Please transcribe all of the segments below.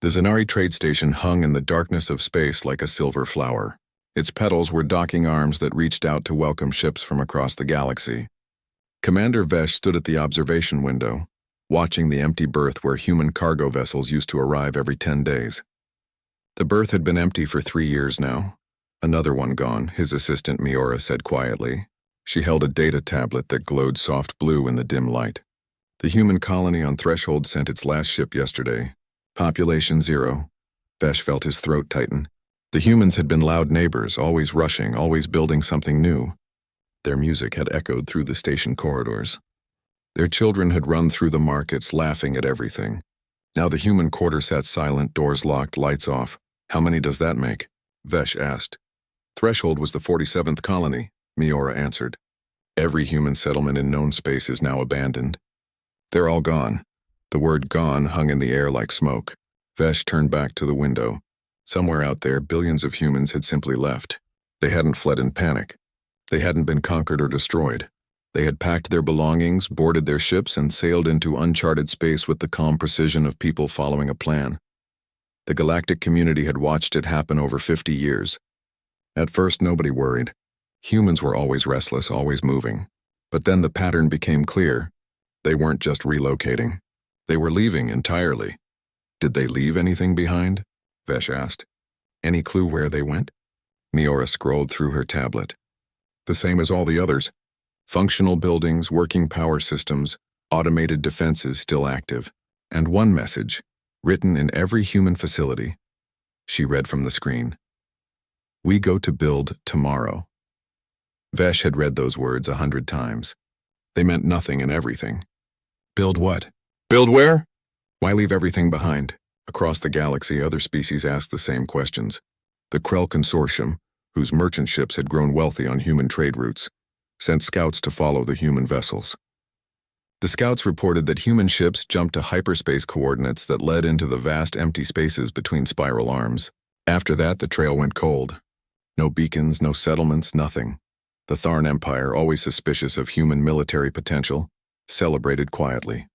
The Zanari trade station hung in the darkness of space like a silver flower. Its petals were docking arms that reached out to welcome ships from across the galaxy. Commander Vesh stood at the observation window, watching the empty berth where human cargo vessels used to arrive every 10 days. The berth had been empty for 3 years now. Another one gone, his assistant Miora said quietly. She held a data tablet that glowed soft blue in the dim light. The human colony on Threshold sent its last ship yesterday. Population 0. Vesh felt his throat tighten. The humans had been loud neighbors, always rushing, always building something new. Their music had echoed through the station corridors. Their children had run through the markets, laughing at everything. Now the human quarter sat silent, doors locked, lights off. How many does that make? Vesh asked. Threshold was the 47th colony, Miora answered. Every human settlement in known space is now abandoned. They're all gone. The word gone hung in the air like smoke. Vesh turned back to the window. Somewhere out there, billions of humans had simply left. They hadn't fled in panic. They hadn't been conquered or destroyed. They had packed their belongings, boarded their ships, and sailed into uncharted space with the calm precision of people following a plan. The galactic community had watched it happen over 50 years. At first, nobody worried. Humans were always restless, always moving. But then the pattern became clear. They weren't just relocating. They were leaving entirely. Did they leave anything behind? Vesh asked. Any clue where they went? Miora scrolled through her tablet. The same as all the others. Functional buildings, working power systems, automated defenses still active. And one message, written in every human facility. She read from the screen. We go to build tomorrow. Vesh had read those words 100 times. They meant nothing and everything. Build what? Build where? Why leave everything behind? Across the galaxy, other species asked the same questions. The Krell Consortium, whose merchant ships had grown wealthy on human trade routes, sent scouts to follow the human vessels. The scouts reported that human ships jumped to hyperspace coordinates that led into the vast empty spaces between spiral arms. After that, the trail went cold. No beacons, no settlements, nothing. The Tharn Empire, always suspicious of human military potential, celebrated quietly.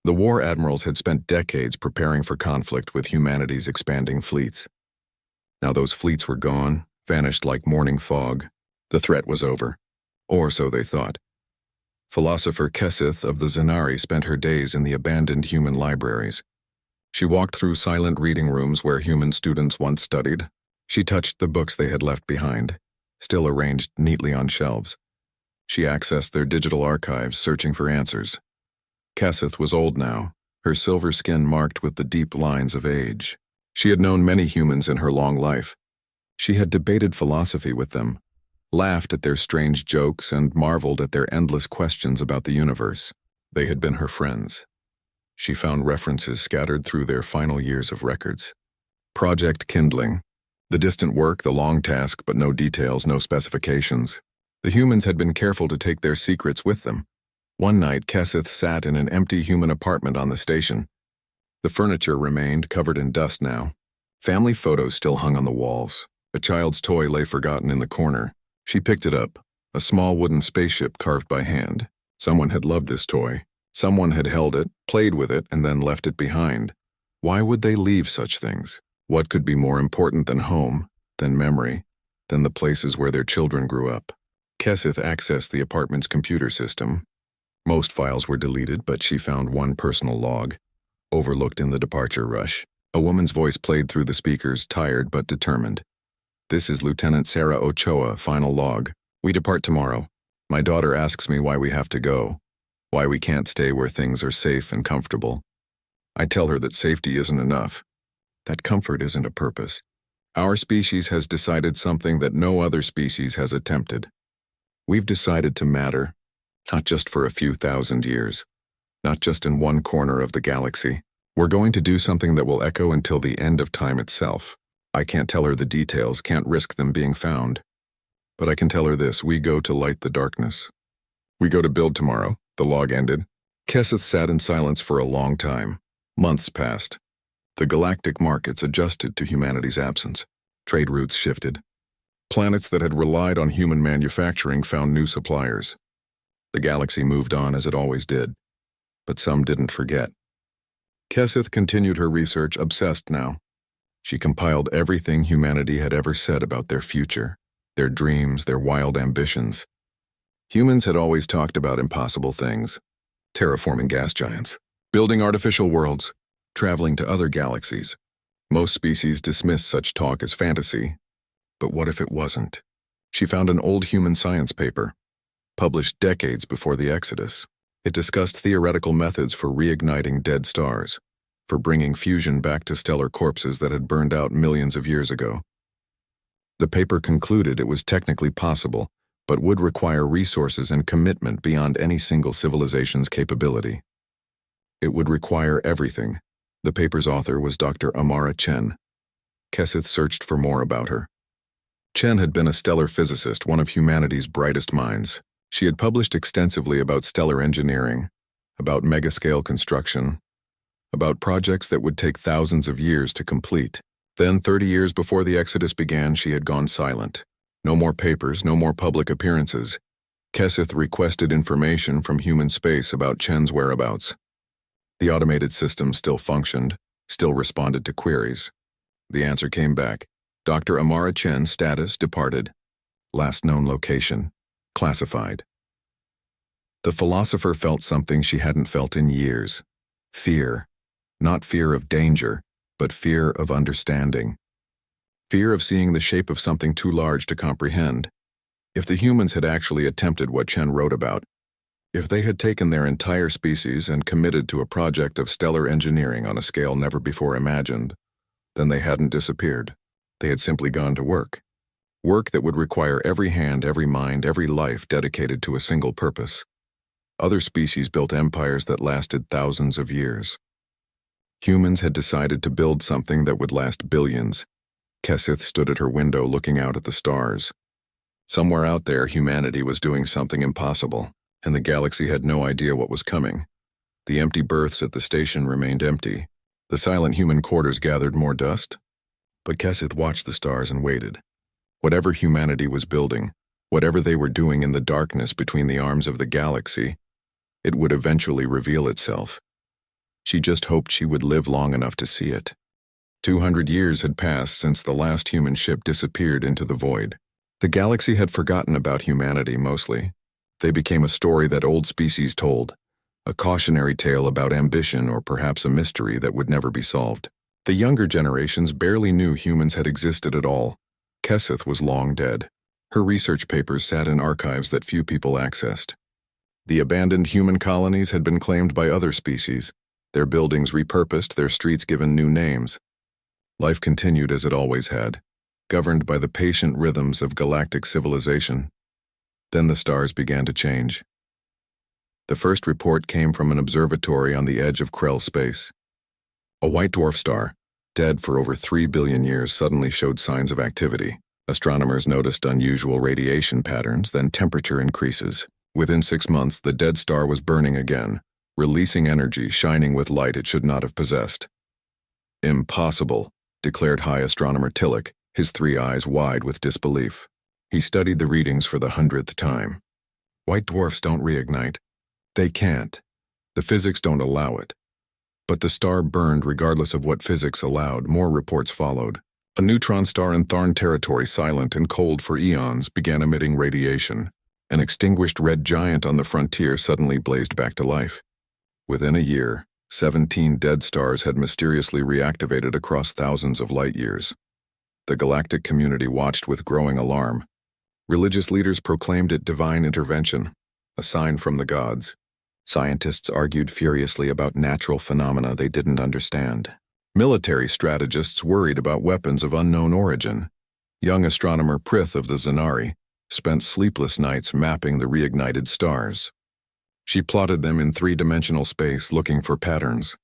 The war admirals had spent decades preparing for conflict with humanity's expanding fleets. Now those fleets were gone, vanished like morning fog. The threat was over. Or so they thought. Philosopher Kesith of the Zanari spent her days in the abandoned human libraries. She walked through silent reading rooms where human students once studied. She touched the books they had left behind, still arranged neatly on shelves. She accessed their digital archives, searching for answers. Kesith was old now, her silver skin marked with the deep lines of age. She had known many humans in her long life. She had debated philosophy with them, laughed at their strange jokes, and marveled at their endless questions about the universe. They had been her friends. She found references scattered through their final years of records. Project Kindling. The distant work, the long task, but no details, no specifications. The humans had been careful to take their secrets with them. One night, Kesith sat in an empty human apartment on the station. The furniture remained, covered in dust now. Family photos still hung on the walls. A child's toy lay forgotten in the corner. She picked it up, a small wooden spaceship carved by hand. Someone had loved this toy. Someone had held it, played with it, and then left it behind. Why would they leave such things? What could be more important than home, than memory, than the places where their children grew up? Kesith accessed the apartment's computer system. Most files were deleted, but she found one personal log, overlooked in the departure rush. A woman's voice played through the speakers, tired but determined. This is Lieutenant Sarah Ochoa, final log. We depart tomorrow. My daughter asks me why we have to go, why we can't stay where things are safe and comfortable. I tell her that safety isn't enough, that comfort isn't a purpose. Our species has decided something that no other species has attempted. We've decided to matter, not just for a few thousand years, not just in one corner of the galaxy. We're going to do something that will echo until the end of time itself. I can't tell her the details, can't risk them being found. But I can tell her this: we go to light the darkness. We go to build tomorrow, the log ended. Kesith sat in silence for a long time. Months passed. The galactic markets adjusted to humanity's absence. Trade routes shifted. Planets that had relied on human manufacturing found new suppliers. The galaxy moved on as it always did. But some didn't forget. Kesseth continued her research, obsessed now. She compiled everything humanity had ever said about their future, their dreams, their wild ambitions. Humans had always talked about impossible things: terraforming gas giants, building artificial worlds, traveling to other galaxies. Most species dismissed such talk as fantasy. But what if it wasn't? She found an old human science paper, published decades before the Exodus. It discussed theoretical methods for reigniting dead stars, for bringing fusion back to stellar corpses that had burned out millions of years ago. The paper concluded it was technically possible, but would require resources and commitment beyond any single civilization's capability. It would require everything. The paper's author was Dr. Amara Chen. Kesseth searched for more about her. Chen had been a stellar physicist, one of humanity's brightest minds. She had published extensively about stellar engineering, about megascale construction, about projects that would take thousands of years to complete. Then, 30 years before the Exodus began, she had gone silent. No more papers, no more public appearances. Kesseth requested information from human space about Chen's whereabouts. The automated system still functioned, still responded to queries. The answer came back: Dr. Amara Chen, status departed. Last known location classified. The philosopher felt something she hadn't felt in years: fear. Not fear of danger, but fear of understanding. Fear of seeing the shape of something too large to comprehend. If the humans had actually attempted what Chen wrote about, if they had taken their entire species and committed to a project of stellar engineering on a scale never before imagined, then they hadn't disappeared. They had simply gone to work. Work that would require every hand, every mind, every life dedicated to a single purpose. Other species built empires that lasted thousands of years. Humans had decided to build something that would last billions. Kesseth stood at her window looking out at the stars. Somewhere out there, humanity was doing something impossible, and the galaxy had no idea what was coming. The empty berths at the station remained empty. The silent human quarters gathered more dust. But Kesseth watched the stars and waited. Whatever humanity was building, whatever they were doing in the darkness between the arms of the galaxy, it would eventually reveal itself. She just hoped she would live long enough to see it. 200 years had passed since the last human ship disappeared into the void. The galaxy had forgotten about humanity mostly. They became a story that old species told, a cautionary tale about ambition or perhaps a mystery that would never be solved. The younger generations barely knew humans had existed at all. Kesseth was long dead. Her research papers sat in archives that few people accessed. The abandoned human colonies had been claimed by other species, their buildings repurposed, their streets given new names. Life continued as it always had, governed by the patient rhythms of galactic civilization. Then the stars began to change. The first report came from an observatory on the edge of Krell space. A white dwarf star, dead for over 3 billion years, suddenly showed signs of activity. Astronomers noticed unusual radiation patterns, then temperature increases. Within 6 months, the dead star was burning again, releasing energy, shining with light it should not have possessed. Impossible, declared High Astronomer Tillich, his 3 eyes wide with disbelief. He studied the readings for the 100th time. White dwarfs don't reignite. They can't. The physics don't allow it. But the star burned regardless of what physics allowed. More reports followed. A neutron star in Tharn territory, silent and cold for eons, began emitting radiation. An extinguished red giant on the frontier suddenly blazed back to life. Within a year, 17 dead stars had mysteriously reactivated across thousands of light years. The galactic community watched with growing alarm. Religious leaders proclaimed it divine intervention, a sign from the gods. Scientists argued furiously about natural phenomena they didn't understand. Military strategists worried about weapons of unknown origin. Young astronomer Prith of the Zanari spent sleepless nights mapping the reignited stars. She plotted them in 3-dimensional space, looking for patterns.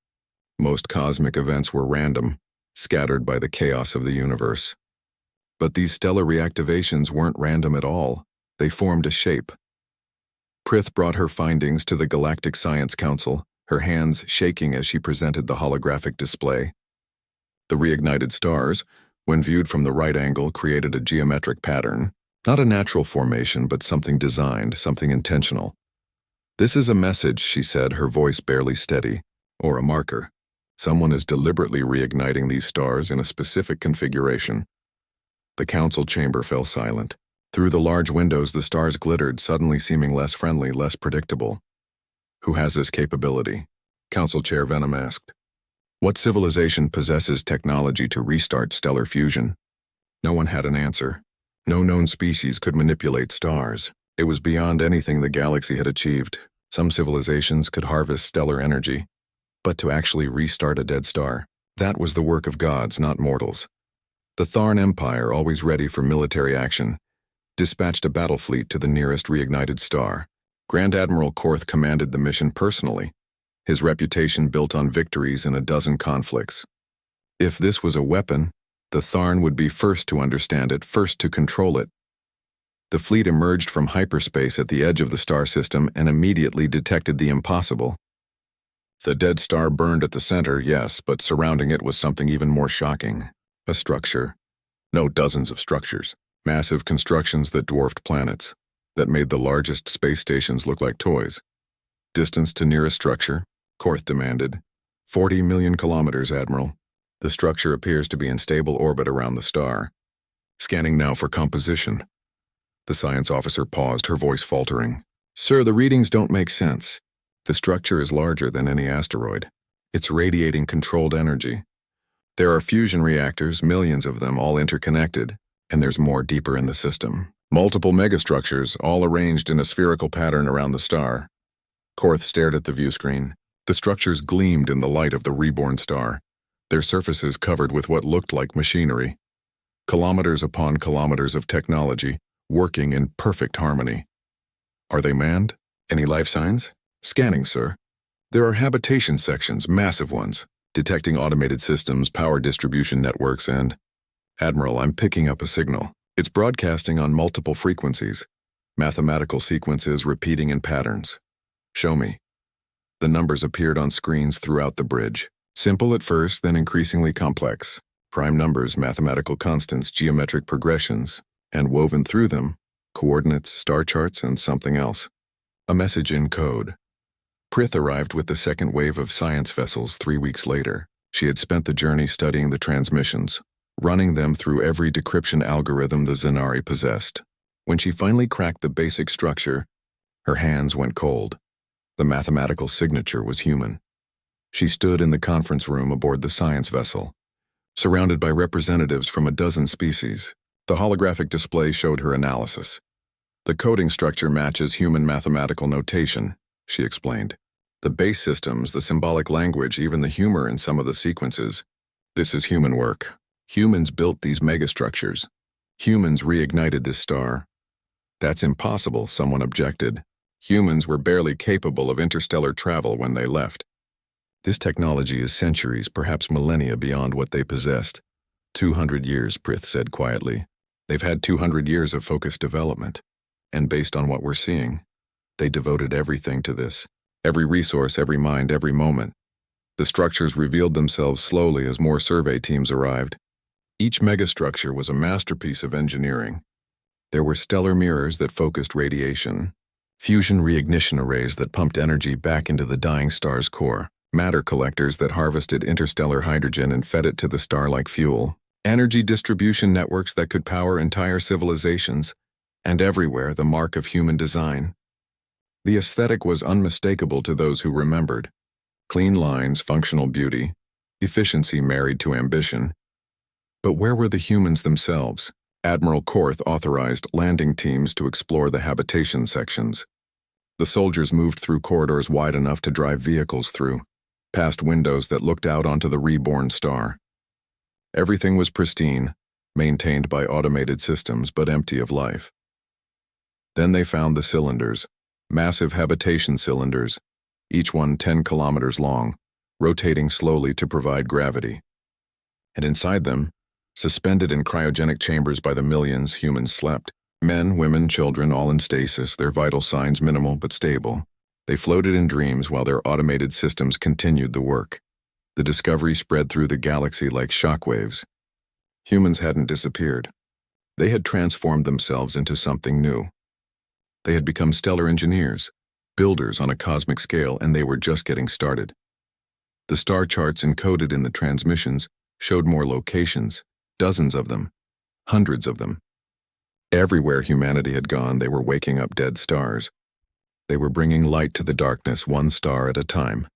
Most cosmic events were random, scattered by the chaos of the universe. But these stellar reactivations weren't random at all. They formed a shape. Prith brought her findings to the Galactic Science Council, her hands shaking as she presented the holographic display. The reignited stars, when viewed from the right angle, created a geometric pattern. Not a natural formation, but something designed, something intentional. "This is a message," she said, her voice barely steady, "or a marker. Someone is deliberately reigniting these stars in a specific configuration. The council chamber fell silent. Through the large windows, the stars glittered, suddenly seeming less friendly, less predictable. Who has this capability? Council Chair Venom asked. What civilization possesses technology to restart stellar fusion? No one had an answer. No known species could manipulate stars. It was beyond anything the galaxy had achieved. Some civilizations could harvest stellar energy, but to actually restart a dead star, that was the work of gods, not mortals. The Tharn Empire, always ready for military action, dispatched a battle fleet to the nearest reignited star. Grand Admiral Korth commanded the mission personally, his reputation built on victories in a dozen conflicts. If this was a weapon, the Tharn would be first to understand it, first to control it. The fleet emerged from hyperspace at the edge of the star system and immediately detected the impossible. The dead star burned at the center, yes, but surrounding it was something even more shocking. A structure. No, dozens of structures. Massive constructions that dwarfed planets, that made the largest space stations look like toys. Distance to nearest structure, Korth demanded. 40 million kilometers, Admiral. The structure appears to be in stable orbit around the star. Scanning now for composition. The science officer paused, her voice faltering. Sir, the readings don't make sense. The structure is larger than any asteroid. It's radiating controlled energy. There are fusion reactors, millions of them, all interconnected, and there's more deeper in the system. Multiple megastructures, all arranged in a spherical pattern around the star. Korth stared at the viewscreen. The structures gleamed in the light of the reborn star, their surfaces covered with what looked like machinery. Kilometers upon kilometers of technology, working in perfect harmony. Are they manned? Any life signs? Scanning, sir. There are habitation sections, massive ones, detecting automated systems, power distribution networks, and... Admiral, I'm picking up a signal. It's broadcasting on multiple frequencies, mathematical sequences repeating in patterns. Show me. The numbers appeared on screens throughout the bridge. Simple at first, then increasingly complex. Prime numbers, mathematical constants, geometric progressions, and woven through them, coordinates, star charts, and something else. A message in code. Prith arrived with the second wave of science vessels 3 weeks later. She had spent the journey studying the transmissions, running them through every decryption algorithm the Zanari possessed. When she finally cracked the basic structure, her hands went cold. The mathematical signature was human. She stood in the conference room aboard the science vessel, surrounded by representatives from a dozen species. The holographic display showed her analysis. The coding structure matches human mathematical notation, she explained. The base systems, the symbolic language, even the humor in some of the sequences. This is human work. Humans built these megastructures. Humans reignited this star. That's impossible, someone objected. Humans were barely capable of interstellar travel when they left. This technology is centuries, perhaps millennia beyond what they possessed. 200 years, Prith said quietly. They've had 200 years of focused development. And based on what we're seeing, they devoted everything to this. Every resource, every mind, every moment. The structures revealed themselves slowly as more survey teams arrived. Each megastructure was a masterpiece of engineering. There were stellar mirrors that focused radiation, fusion reignition arrays that pumped energy back into the dying star's core, matter collectors that harvested interstellar hydrogen and fed it to the star like fuel, energy distribution networks that could power entire civilizations, and everywhere the mark of human design. The aesthetic was unmistakable to those who remembered. Clean lines, functional beauty, efficiency married to ambition. But where were the humans themselves? Admiral Korth authorized landing teams to explore the habitation sections. The soldiers moved through corridors wide enough to drive vehicles through, past windows that looked out onto the reborn star. Everything was pristine, maintained by automated systems but empty of life. Then they found the cylinders, massive habitation cylinders, each one 10 kilometers long, rotating slowly to provide gravity. And inside them, suspended in cryogenic chambers by the millions, humans slept. Men, women, children, all in stasis, their vital signs minimal but stable. They floated in dreams while their automated systems continued the work. The discovery spread through the galaxy like shockwaves. Humans hadn't disappeared. They had transformed themselves into something new. They had become stellar engineers, builders on a cosmic scale, and they were just getting started. The star charts encoded in the transmissions showed more locations, dozens of them, hundreds of them. Everywhere humanity had gone, they were waking up dead stars. They were bringing light to the darkness, one star at a time.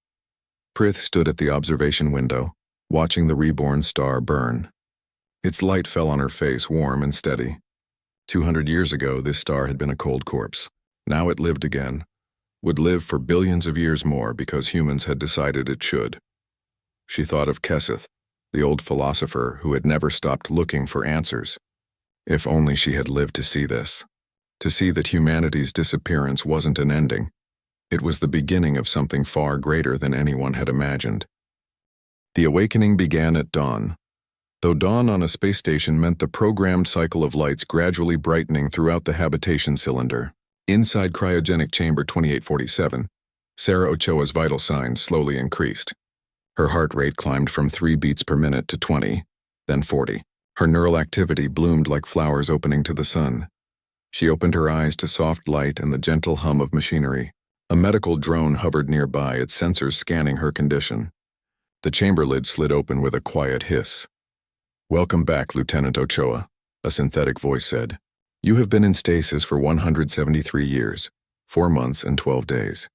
Prith stood at the observation window, watching the reborn star burn. Its light fell on her face, warm and steady. 200 years ago, this star had been a cold corpse. Now it lived again, would live for billions of years more because humans had decided it should. She thought of Keseth, the old philosopher who had never stopped looking for answers. If only she had lived to see this. To see that humanity's disappearance wasn't an ending. It was the beginning of something far greater than anyone had imagined. The awakening began at dawn. Though dawn on a space station meant the programmed cycle of lights gradually brightening throughout the habitation cylinder. Inside cryogenic chamber 2847, Sarah Ochoa's vital signs slowly increased. Her heart rate climbed from 3 beats per minute to 20, then 40. Her neural activity bloomed like flowers opening to the sun. She opened her eyes to soft light and the gentle hum of machinery. A medical drone hovered nearby, its sensors scanning her condition. The chamber lid slid open with a quiet hiss. "Welcome back, Lieutenant Ochoa," a synthetic voice said. "You have been in stasis for 173 years, 4 months and 12 days.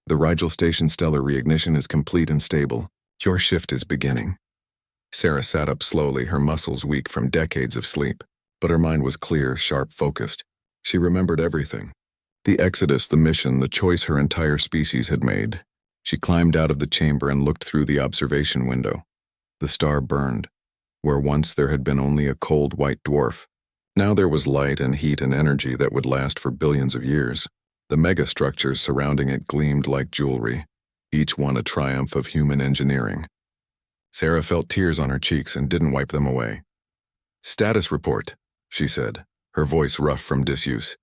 The Rigel Station stellar reignition is complete and stable. Your shift is beginning." Sarah sat up slowly, her muscles weak from decades of sleep, but her mind was clear, sharp, focused. She remembered everything. The exodus, the mission, the choice her entire species had made. She climbed out of the chamber and looked through the observation window. The star burned. Where once there had been only a cold white dwarf, now there was light and heat and energy that would last for billions of years. The megastructures surrounding it gleamed like jewelry, each one a triumph of human engineering. Sarah felt tears on her cheeks and didn't wipe them away. "Status report," she said, her voice rough from disuse.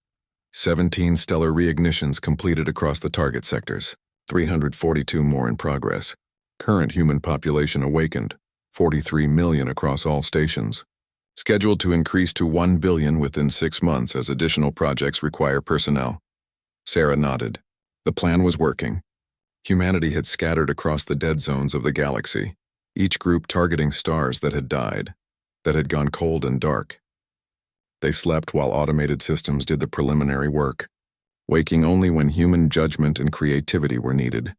17 stellar reignitions completed across the target sectors, 342 more in progress. Current human population awakened, 43 million across all stations. Scheduled to increase to 1 billion within 6 months as additional projects require personnel. Sarah nodded. The plan was working. Humanity had scattered across the dead zones of the galaxy, each group targeting stars that had died, that had gone cold and dark. They slept while automated systems did the preliminary work, waking only when human judgment and creativity were needed.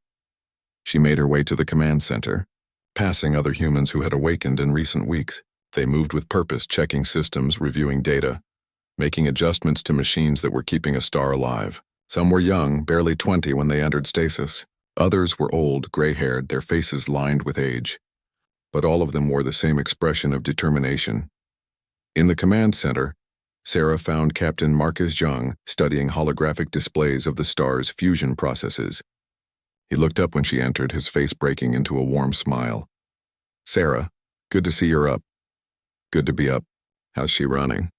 She made her way to the command center, passing other humans who had awakened in recent weeks. They moved with purpose, checking systems, reviewing data, making adjustments to machines that were keeping a star alive. Some were young, barely 20 when they entered stasis. Others were old, gray-haired, their faces lined with age. But all of them wore the same expression of determination. In the command center, Sarah found Captain Marcus Young studying holographic displays of the star's fusion processes. He looked up when she entered, his face breaking into a warm smile. "Sarah, good to see you're up." "Good to be up. How's she running?"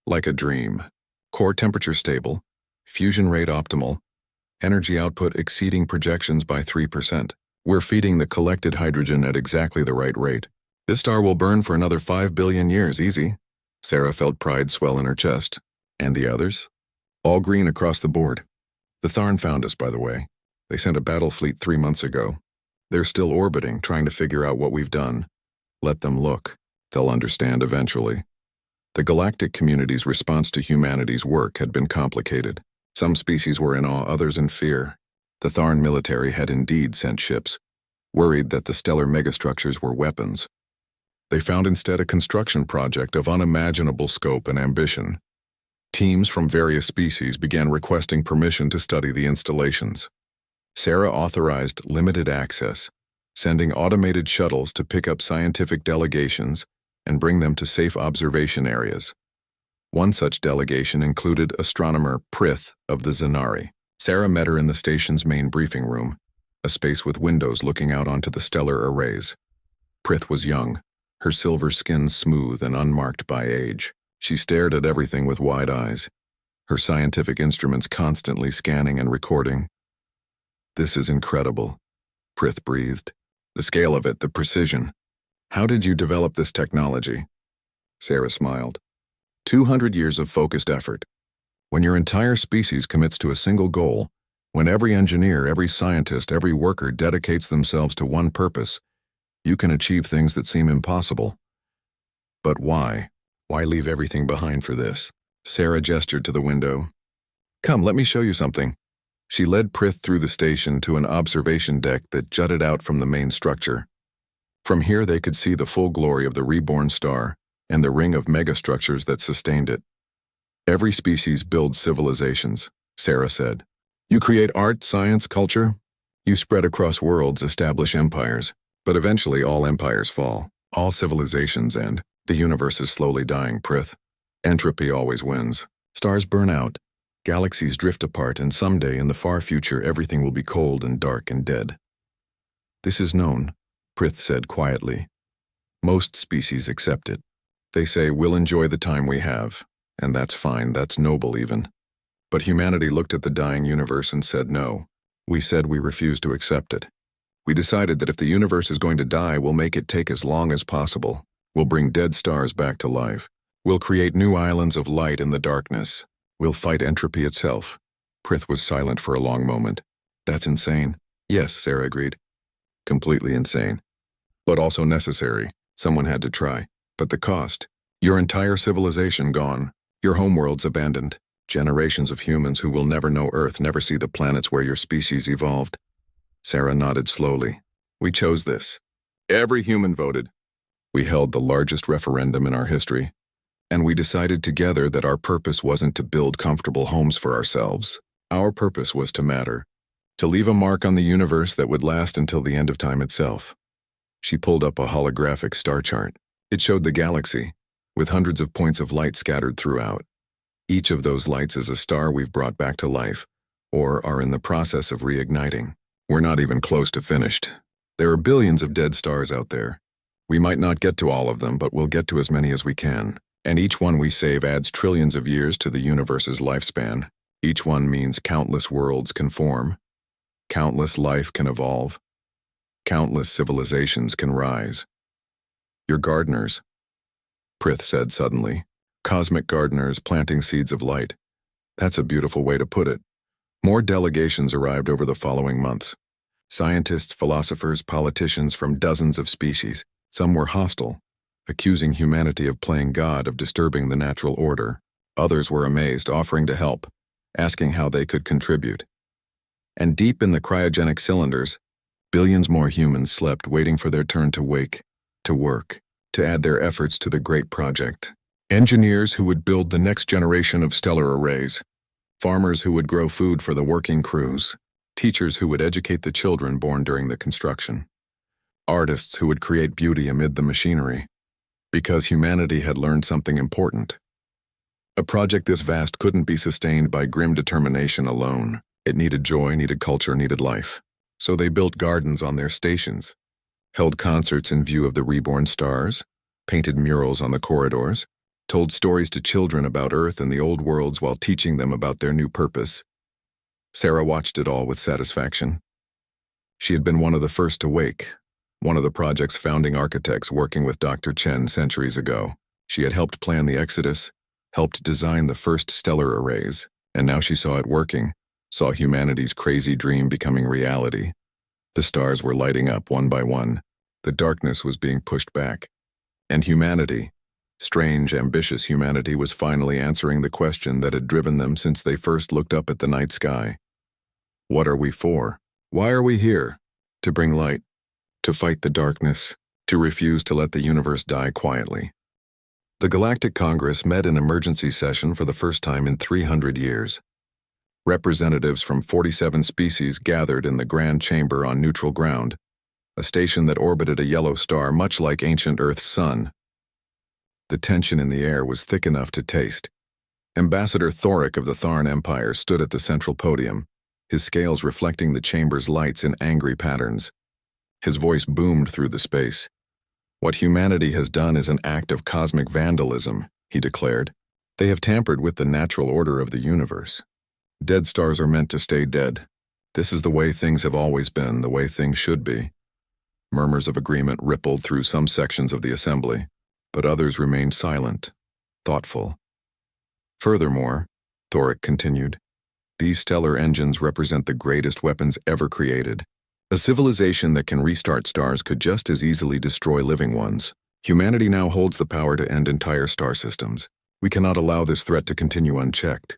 "Like a dream. Core temperature stable, fusion rate optimal, energy output exceeding projections by 3%. We're feeding the collected hydrogen at exactly the right rate. This star will burn for another 5 billion years, easy." Sarah felt pride swell in her chest. "And the others?" "All green across the board. The Tharn found us, by the way. They sent a battle fleet 3 months ago. They're still orbiting, trying to figure out what we've done. Let them look. They'll understand eventually." The galactic community's response to humanity's work had been complicated. Some species were in awe, others in fear. The Tharn military had indeed sent ships, worried that the stellar megastructures were weapons. They found instead a construction project of unimaginable scope and ambition. Teams from various species began requesting permission to study the installations. Sarah authorized limited access, sending automated shuttles to pick up scientific delegations and bring them to safe observation areas. One such delegation included astronomer Prith of the Zanari. Sarah met her in the station's main briefing room, a space with windows looking out onto the stellar arrays. Prith was young, her silver skin smooth and unmarked by age. She stared at everything with wide eyes, her scientific instruments constantly scanning and recording. "This is incredible," Prith breathed. "The scale of it, the precision. How did you develop this technology?" Sarah smiled. 200 years of focused effort. When your entire species commits to a single goal, when every engineer, every scientist, every worker dedicates themselves to one purpose, You can achieve things that seem impossible. But why? Why leave everything behind for this? Sarah gestured to the window. Come, let me show you something. She led Prith through the station to an observation deck that jutted out from the main structure. From here they could see the full glory of the reborn star and the ring of megastructures that sustained it. Every species builds civilizations, Sarah said. You create art, science, culture. You spread across worlds, establish empires. But eventually all empires fall. All civilizations end. The universe is slowly dying, Prith. Entropy always wins. Stars burn out. Galaxies drift apart, and someday in the far future everything will be cold and dark and dead. This is known, Prith said quietly. Most species accept it. They say, we'll enjoy the time we have. And that's fine, that's noble even. But humanity looked at the dying universe and said no. We said we refuse to accept it. We decided that if the universe is going to die, we'll make it take as long as possible. We'll bring dead stars back to life. We'll create new islands of light in the darkness. We'll fight entropy itself. Prith was silent for a long moment. That's insane. Yes, Sarah agreed. Completely insane. But also necessary. Someone had to try. But the cost. Your entire civilization gone. Your homeworlds abandoned. Generations of humans who will never know Earth, never see the planets where your species evolved. Sarah nodded slowly. We chose this. Every human voted. We held the largest referendum in our history. And we decided together that our purpose wasn't to build comfortable homes for ourselves. Our purpose was to matter. To leave a mark on the universe that would last until the end of time itself. She pulled up a holographic star chart. It showed the galaxy, with hundreds of points of light scattered throughout. Each of those lights is a star we've brought back to life, or are in the process of reigniting. We're not even close to finished. There are billions of dead stars out there. We might not get to all of them, but we'll get to as many as we can. And each one we save adds trillions of years to the universe's lifespan. Each one means countless worlds can form. Countless life can evolve. Countless civilizations can rise. You're gardeners, Prith said suddenly. Cosmic gardeners planting seeds of light. That's a beautiful way to put it. More delegations arrived over the following months. Scientists, philosophers, politicians from dozens of species. Some were hostile, accusing humanity of playing God, of disturbing the natural order. Others were amazed, offering to help, asking how they could contribute. And deep in the cryogenic cylinders, billions more humans slept, waiting for their turn to wake, to work, to add their efforts to the great project. Engineers who would build the next generation of stellar arrays. Farmers who would grow food for the working crews. Teachers who would educate the children born during the construction. Artists who would create beauty amid the machinery. Because humanity had learned something important. A project this vast couldn't be sustained by grim determination alone. It needed joy, needed culture, needed life. So they built gardens on their stations, held concerts in view of the reborn stars, painted murals on the corridors, told stories to children about Earth and the old worlds while teaching them about their new purpose. Sarah watched it all with satisfaction. She had been one of the first to wake, one of the project's founding architects working with Dr. Chen centuries ago. She had helped plan the Exodus, helped design the first stellar arrays, and now she saw it working, saw humanity's crazy dream becoming reality. The stars were lighting up one by one. The darkness was being pushed back. And humanity, strange, ambitious humanity, was finally answering the question that had driven them since they first looked up at the night sky. What are we for? Why are we here? To bring light, to fight the darkness, to refuse to let the universe die quietly. The Galactic Congress met in emergency session for the first time in 300 years. Representatives from 47 species gathered in the Grand Chamber on neutral ground, a station that orbited a yellow star much like ancient Earth's sun. The tension in the air was thick enough to taste. Ambassador Thoric of the Tharn Empire stood at the central podium, his scales reflecting the chamber's lights in angry patterns. His voice boomed through the space. What humanity has done is an act of cosmic vandalism, he declared. They have tampered with the natural order of the universe. Dead stars are meant to stay dead. This is the way things have always been, the way things should be. Murmurs of agreement rippled through some sections of the assembly, but others remained silent, thoughtful. Furthermore, Thoric continued, these stellar engines represent the greatest weapons ever created. A civilization that can restart stars could just as easily destroy living ones. Humanity now holds the power to end entire star systems. We cannot allow this threat to continue unchecked.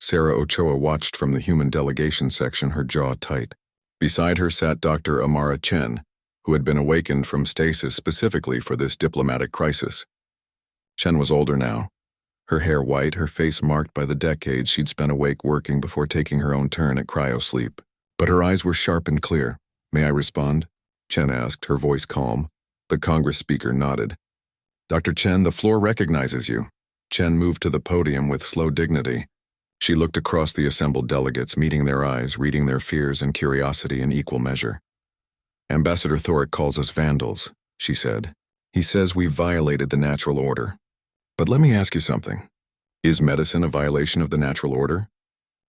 Sarah Ochoa watched from the human delegation section, her jaw tight. Beside her sat Dr. Amara Chen, who had been awakened from stasis specifically for this diplomatic crisis. Chen was older now, her hair white, her face marked by the decades she'd spent awake working before taking her own turn at cryosleep. But her eyes were sharp and clear. "May I respond?" Chen asked, her voice calm. The Congress speaker nodded. "Dr. Chen, the floor recognizes you." Chen moved to the podium with slow dignity. She looked across the assembled delegates, meeting their eyes, reading their fears and curiosity in equal measure. "Ambassador Thorick calls us vandals," she said. "He says we violated the natural order. But let me ask you something. Is medicine a violation of the natural order?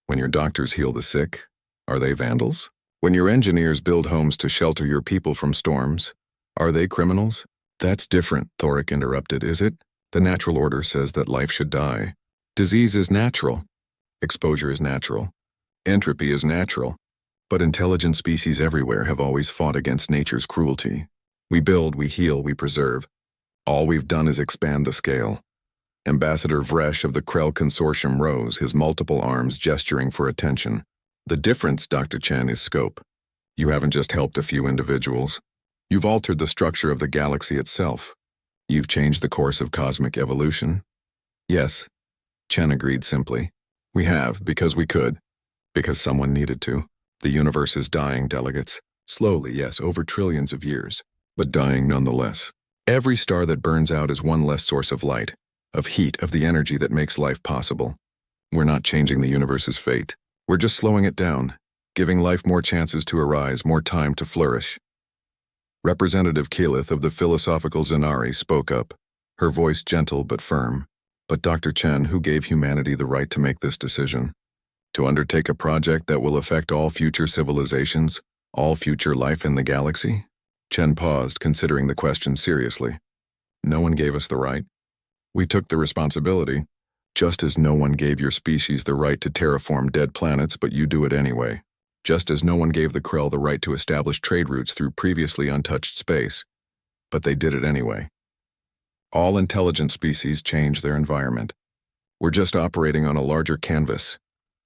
When your doctors heal the sick, are they vandals? When your engineers build homes to shelter your people from storms, are they criminals?" "That's different," Thorick interrupted, "is it? The natural order says that life should die. Disease is natural. Exposure is natural. Entropy is natural. But intelligent species everywhere have always fought against nature's cruelty. We build, we heal, we preserve. All we've done is expand the scale." Ambassador Vresh of the Krell Consortium rose, his multiple arms gesturing for attention. "The difference, Dr. Chen, is scope. You haven't just helped a few individuals. You've altered the structure of the galaxy itself. You've changed the course of cosmic evolution." "Yes," Chen agreed simply. "We have, because we could. Because someone needed to. The universe is dying, delegates. Slowly, yes, over trillions of years, but dying nonetheless. Every star that burns out is one less source of light, of heat, of the energy that makes life possible. We're not changing the universe's fate. We're just slowing it down, giving life more chances to arise, more time to flourish." Representative Keyleth of the Philosophical Zanari spoke up, her voice gentle but firm. "But Dr. Chen, who gave humanity the right to make this decision? To undertake a project that will affect all future civilizations, all future life in the galaxy?" Chen paused, considering the question seriously. "No one gave us the right. We took the responsibility, just as no one gave your species the right to terraform dead planets, but you do it anyway. Just as no one gave the Krell the right to establish trade routes through previously untouched space, but they did it anyway. All intelligent species change their environment. We're just operating on a larger canvas."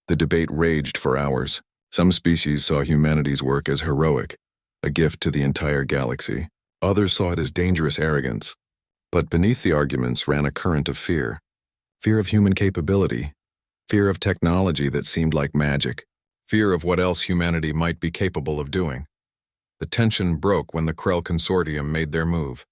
The debate raged for hours. Some species saw humanity's work as heroic, a gift to the entire galaxy. Others saw it as dangerous arrogance. But beneath the arguments ran a current of fear. Fear of human capability. Fear of technology that seemed like magic. Fear of what else humanity might be capable of doing. The tension broke when the Krell Consortium made their move.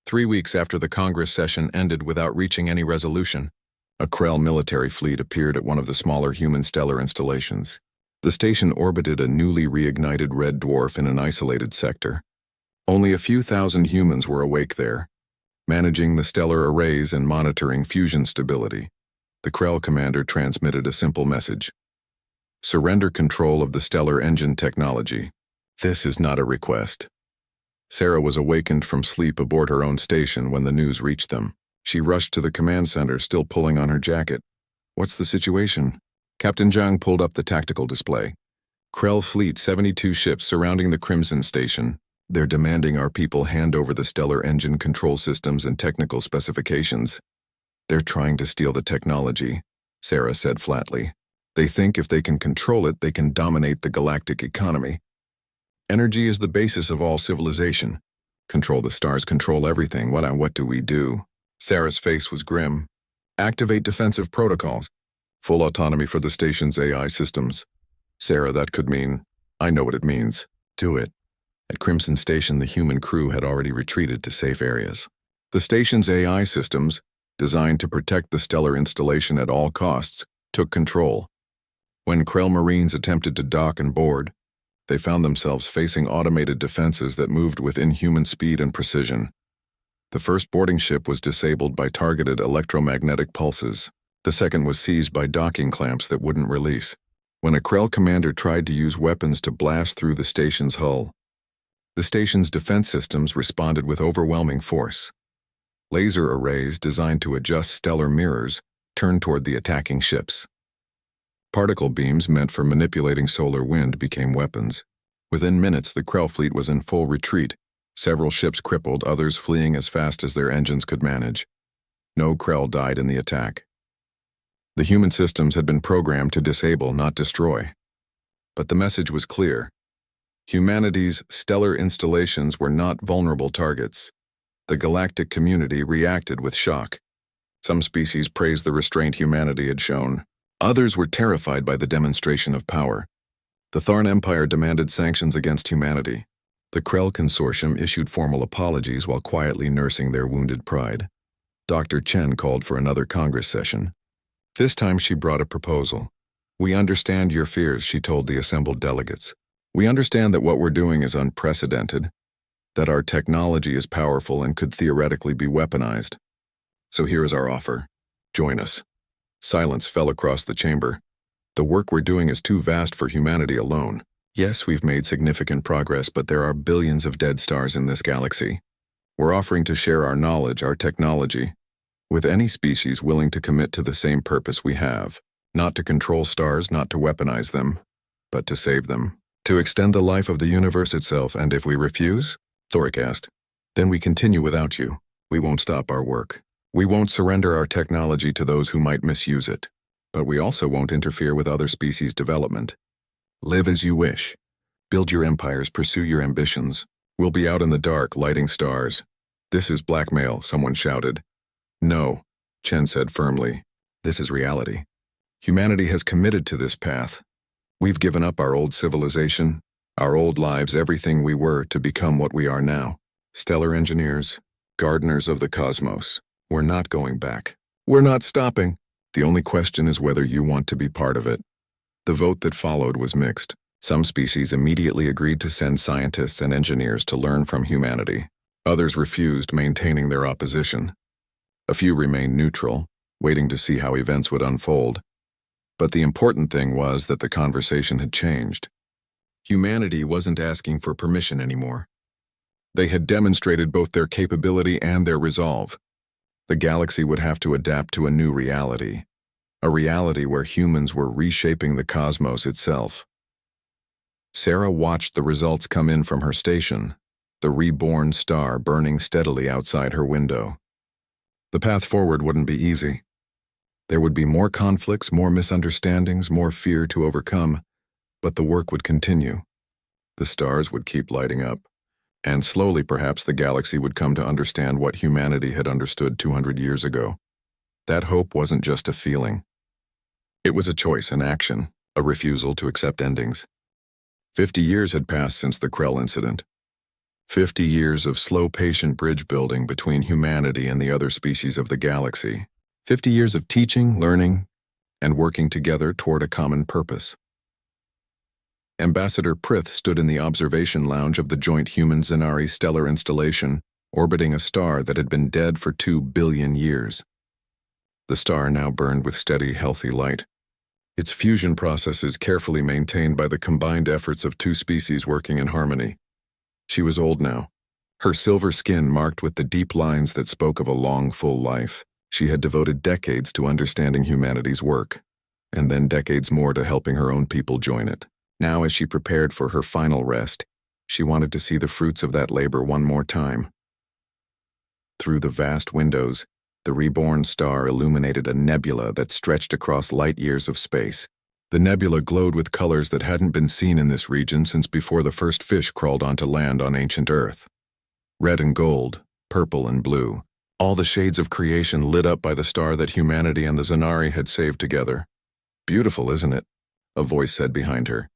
3 weeks after the Congress session ended without reaching any resolution, a Krell military fleet appeared at one of the smaller human stellar installations. The station orbited a newly reignited red dwarf in an isolated sector. Only a few thousand humans were awake there, managing the stellar arrays and monitoring fusion stability. The Krell commander transmitted a simple message. "Surrender control of the stellar engine technology. This is not a request." Sarah was awakened from sleep aboard her own station when the news reached them. She rushed to the command center, still pulling on her jacket. "What's the situation?" Captain Zhang pulled up the tactical display. "Krell fleet, 72 ships surrounding the Crimson Station. They're demanding our people hand over the stellar engine control systems and technical specifications. They're trying to steal the technology," Sarah said flatly. "They think if they can control it, they can dominate the galactic economy. Energy is the basis of all civilization. Control the stars, control everything. What do we do?" Sarah's face was grim. "Activate defensive protocols. Full autonomy for the station's AI systems." "Sarah, that could mean—" "I know what it means. Do it." At Crimson Station, the human crew had already retreated to safe areas. The station's AI systems, designed to protect the stellar installation at all costs, took control. When Krell Marines attempted to dock and board, they found themselves facing automated defenses that moved with inhuman speed and precision. The first boarding ship was disabled by targeted electromagnetic pulses. The second was seized by docking clamps that wouldn't release. When a Krell commander tried to use weapons to blast through the station's hull, the station's defense systems responded with overwhelming force. Laser arrays designed to adjust stellar mirrors turned toward the attacking ships. Particle beams meant for manipulating solar wind became weapons. Within minutes, the Krell fleet was in full retreat, several ships crippled, others fleeing as fast as their engines could manage. No Krell died in the attack. The human systems had been programmed to disable, not destroy. But the message was clear. Humanity's stellar installations were not vulnerable targets. The galactic community reacted with shock. Some species praised the restraint humanity had shown. Others were terrified by the demonstration of power. The Tharn Empire demanded sanctions against humanity. The Krell Consortium issued formal apologies while quietly nursing their wounded pride. Dr. Chen called for another Congress session. This time she brought a proposal. "We understand your fears," she told the assembled delegates. "We understand that what we're doing is unprecedented, that our technology is powerful and could theoretically be weaponized. So here is our offer. Join us." Silence fell across the chamber. The work we're doing is too vast for humanity alone. Yes, we've made significant progress, but there are billions of dead stars in this galaxy. We're offering to share our knowledge, our technology, with any species willing to commit to the same purpose we have. Not to control stars, not to weaponize them, but to save them. To extend the life of the universe itself, and if we refuse, Thoric asked, then we continue without you. We won't stop our work. We won't surrender our technology to those who might misuse it. But we also won't interfere with other species' development. Live as you wish. Build your empires, pursue your ambitions. We'll be out in the dark, lighting stars. This is blackmail, someone shouted. No, Chen said firmly. This is reality. Humanity has committed to this path. We've given up our old civilization, our old lives, everything we were to become what we are now. Stellar engineers, gardeners of the cosmos. We're not going back. We're not stopping. The only question is whether you want to be part of it. The vote that followed was mixed. Some species immediately agreed to send scientists and engineers to learn from humanity. Others refused, maintaining their opposition. A few remained neutral, waiting to see how events would unfold. But the important thing was that the conversation had changed. Humanity wasn't asking for permission anymore. They had demonstrated both their capability and their resolve. The galaxy would have to adapt to a new reality, a reality where humans were reshaping the cosmos itself. Sarah watched the results come in from her station, the reborn star burning steadily outside her window. The path forward wouldn't be easy. There would be more conflicts, more misunderstandings, more fear to overcome, but the work would continue. The stars would keep lighting up, and slowly perhaps the galaxy would come to understand what humanity had understood 200 years ago. That hope wasn't just a feeling. It was a choice, an action, a refusal to accept endings. 50 years had passed since the Krell incident. 50 years of slow, patient bridge building between humanity and the other species of the galaxy. 50 years of teaching, learning, and working together toward a common purpose. Ambassador Prith stood in the observation lounge of the joint human-Zanari stellar installation, orbiting a star that had been dead for 2 billion years. The star now burned with steady, healthy light. Its fusion processes carefully maintained by the combined efforts of two species working in harmony. She was old now, her silver skin marked with the deep lines that spoke of a long, full life. She had devoted decades to understanding humanity's work, and then decades more to helping her own people join it. Now, as she prepared for her final rest, she wanted to see the fruits of that labor one more time. Through the vast windows, the reborn star illuminated a nebula that stretched across light years of space. The nebula glowed with colors that hadn't been seen in this region since before the first fish crawled onto land on ancient Earth. Red and gold, purple and blue, all the shades of creation lit up by the star that humanity and the Zanari had saved together. Beautiful, isn't it? A voice said behind her.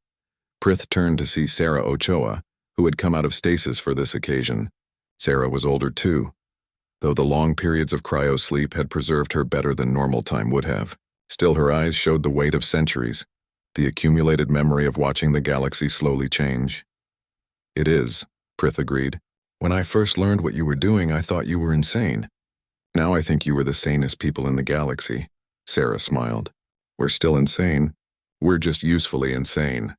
Prith turned to see Sarah Ochoa, who had come out of stasis for this occasion. Sarah was older too, though the long periods of cryo-sleep had preserved her better than normal time would have. Still, her eyes showed the weight of centuries, the accumulated memory of watching the galaxy slowly change. It is, Prith agreed. When I first learned what you were doing, I thought you were insane. Now I think you were the sanest people in the galaxy. Sarah smiled. We're still insane. We're just usefully insane.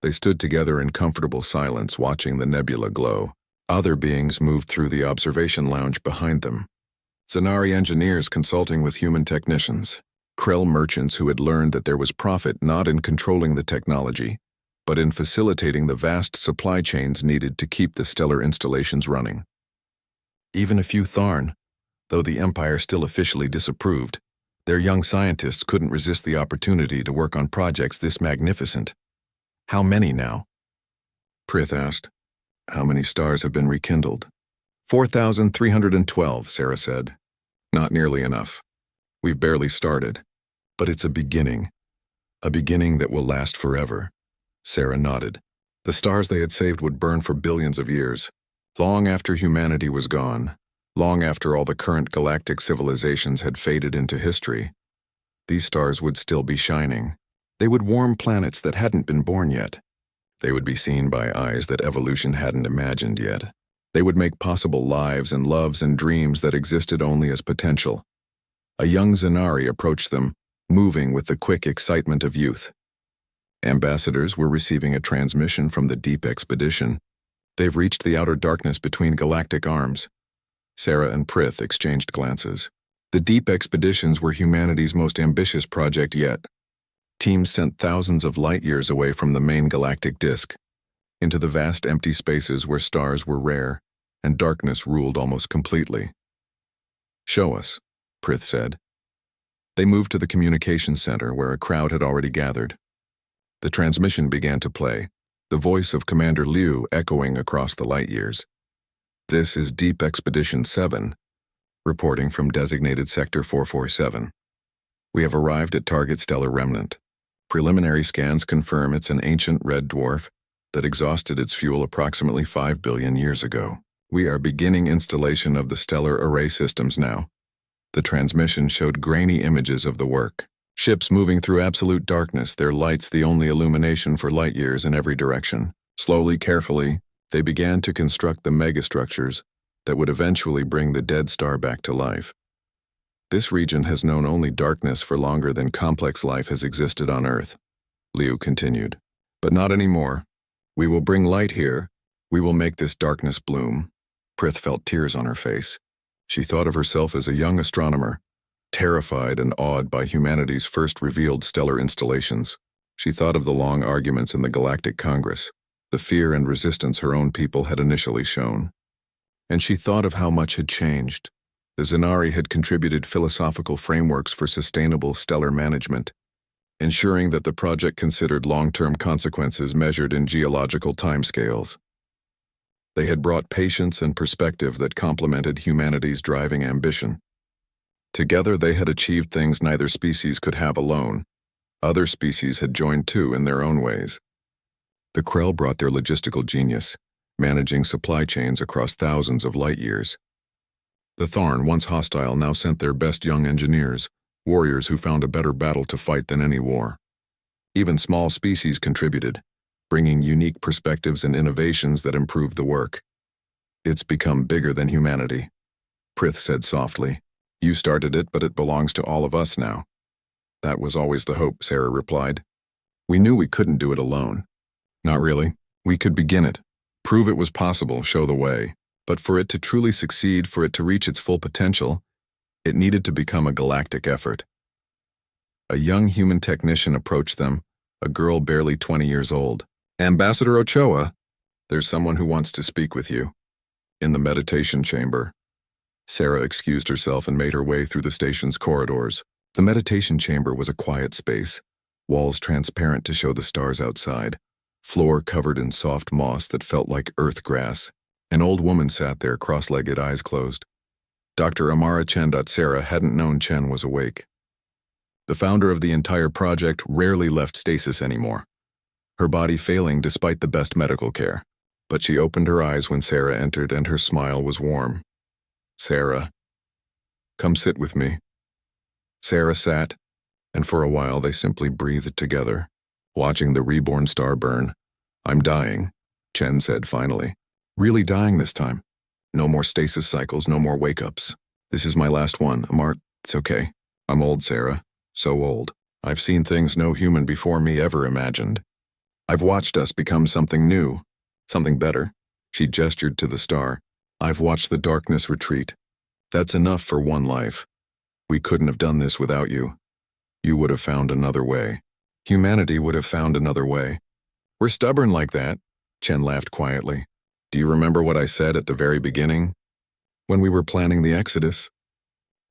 They stood together in comfortable silence, watching the nebula glow. Other beings moved through the observation lounge behind them. Zanari engineers consulting with human technicians. Krell merchants who had learned that there was profit not in controlling the technology, but in facilitating the vast supply chains needed to keep the stellar installations running. Even a few Tharn, though the Empire still officially disapproved, their young scientists couldn't resist the opportunity to work on projects this magnificent. How many now? Prith asked. How many stars have been rekindled? 4,312, Sarah said. Not nearly enough. We've barely started. But it's a beginning. A beginning that will last forever. Sarah nodded. The stars they had saved would burn for billions of years, long after humanity was gone, long after all the current galactic civilizations had faded into history. These stars would still be shining. They would warm planets that hadn't been born yet. They would be seen by eyes that evolution hadn't imagined yet. They would make possible lives and loves and dreams that existed only as potential. A young Zanari approached them, moving with the quick excitement of youth. Ambassadors were receiving a transmission from the Deep Expedition. They've reached the outer darkness between galactic arms. Sarah and Prith exchanged glances. The Deep Expeditions were humanity's most ambitious project yet. Teams sent thousands of light years away from the main galactic disk, into the vast empty spaces where stars were rare and darkness ruled almost completely. Show us, Prith said. They moved to the communications center where a crowd had already gathered. The transmission began to play, the voice of Commander Liu echoing across the light years. This is Deep Expedition 7, reporting from designated Sector 447. We have arrived at target stellar remnant. Preliminary scans confirm it's an ancient red dwarf that exhausted its fuel approximately 5 billion years ago. We are beginning installation of the stellar array systems now. The transmission showed grainy images of the work. Ships moving through absolute darkness, their lights the only illumination for light years in every direction. Slowly, carefully, they began to construct the megastructures that would eventually bring the dead star back to life. This region has known only darkness for longer than complex life has existed on Earth, Liu continued. But not anymore. We will bring light here. We will make this darkness bloom. Prith felt tears on her face. She thought of herself as a young astronomer, terrified and awed by humanity's first revealed stellar installations. She thought of the long arguments in the Galactic Congress, the fear and resistance her own people had initially shown. And she thought of how much had changed. The Zanari had contributed philosophical frameworks for sustainable stellar management, ensuring that the project considered long-term consequences measured in geological timescales. They had brought patience and perspective that complemented humanity's driving ambition. Together they had achieved things neither species could have alone. Other species had joined too in their own ways. The Krell brought their logistical genius, managing supply chains across thousands of light years. The Tharn, once hostile, now sent their best young engineers, warriors who found a better battle to fight than any war. Even small species contributed, bringing unique perspectives and innovations that improved the work. It's become bigger than humanity, Prith said softly. You started it, but it belongs to all of us now. That was always the hope, Sarah replied. We knew we couldn't do it alone. Not really. We could begin it, prove it was possible, show the way. But for it to truly succeed, for it to reach its full potential, it needed to become a galactic effort. A young human technician approached them, a girl barely 20 years old. Ambassador Ochoa, there's someone who wants to speak with you. In the meditation chamber. Sarah excused herself and made her way through the station's corridors. The meditation chamber was a quiet space, walls transparent to show the stars outside, floor covered in soft moss that felt like earth grass. An old woman sat there, cross-legged, eyes closed. Dr. Amara Chen. Sarah hadn't known Chen was awake. The founder of the entire project rarely left stasis anymore, her body failing despite the best medical care. But she opened her eyes when Sarah entered, and her smile was warm. Sarah, come sit with me. Sarah sat, and for a while they simply breathed together, watching the reborn star burn. I'm dying, Chen said finally. Really dying this time. No more stasis cycles, no more wake-ups. This is my last one, Amart. It's okay. I'm old, Sarah. So old. I've seen things no human before me ever imagined. I've watched us become something new, something better. She gestured to the star. I've watched the darkness retreat. That's enough for one life. We couldn't have done this without you. You would have found another way. Humanity would have found another way. We're stubborn like that, Chen laughed quietly. Do you remember what I said at the very beginning? When we were planning the Exodus?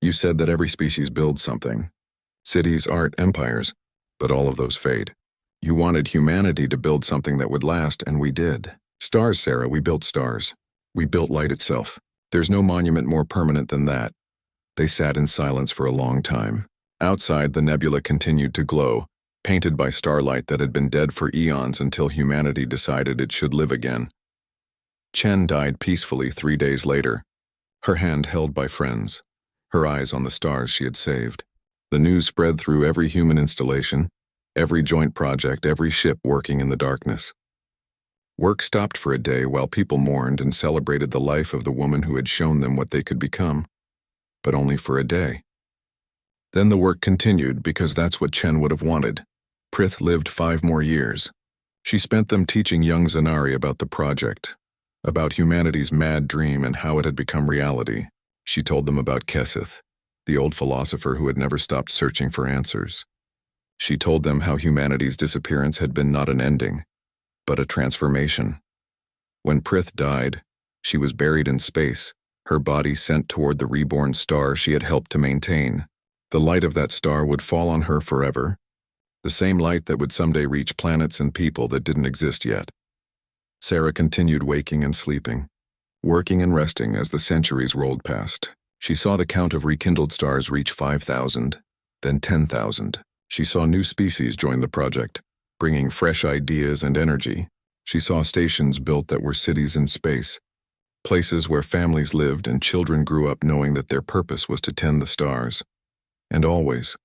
You said that every species builds something. Cities, art, empires, but all of those fade. You wanted humanity to build something that would last, and we did. Stars, Sarah, we built stars. We built light itself. There's no monument more permanent than that. They sat in silence for a long time. Outside, the nebula continued to glow, painted by starlight that had been dead for eons until humanity decided it should live again. Chen died peacefully 3 days later, her hand held by friends, her eyes on the stars she had saved. The news spread through every human installation, every joint project, every ship working in the darkness. Work stopped for a day while people mourned and celebrated the life of the woman who had shown them what they could become, but only for a day. Then the work continued because that's what Chen would have wanted. Prith lived 5 more years. She spent them teaching young Zanari about the project, about humanity's mad dream and how it had become reality. She told them about Keseth, the old philosopher who had never stopped searching for answers. She told them how humanity's disappearance had been not an ending, but a transformation. When Prith died, she was buried in space, her body sent toward the reborn star she had helped to maintain. The light of that star would fall on her forever, the same light that would someday reach planets and people that didn't exist yet. Sarah continued waking and sleeping, working and resting as the centuries rolled past. She saw the count of rekindled stars reach 5,000, then 10,000. She saw new species join the project, bringing fresh ideas and energy. She saw stations built that were cities in space, places where families lived and children grew up knowing that their purpose was to tend the stars. And always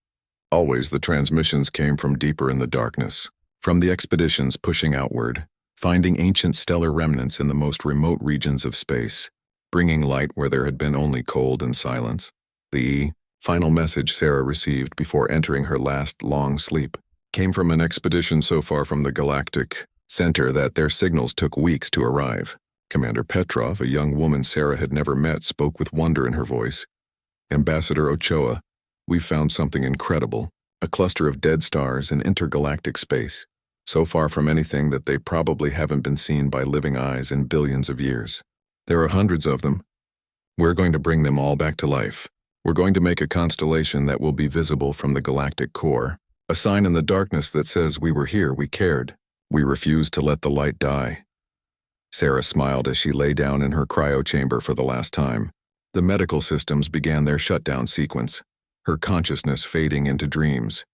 the transmissions came from deeper in the darkness, from the expeditions pushing outward, finding ancient stellar remnants in the most remote regions of space, bringing light where there had been only cold and silence. The final message Sarah received before entering her last long sleep came from an expedition so far from the Galactic Center that their signals took weeks to arrive. Commander Petrov, a young woman Sarah had never met, spoke with wonder in her voice. Ambassador Ochoa, we've found something incredible, a cluster of dead stars in intergalactic space, so far from anything that they probably haven't been seen by living eyes in billions of years. There are hundreds of them. We're going to bring them all back to life. We're going to make a constellation that will be visible from the galactic core, a sign in the darkness that says we were here, we cared. We refused to let the light die. Sarah smiled as she lay down in her cryo chamber for the last time. The medical systems began their shutdown sequence, her consciousness fading into dreams.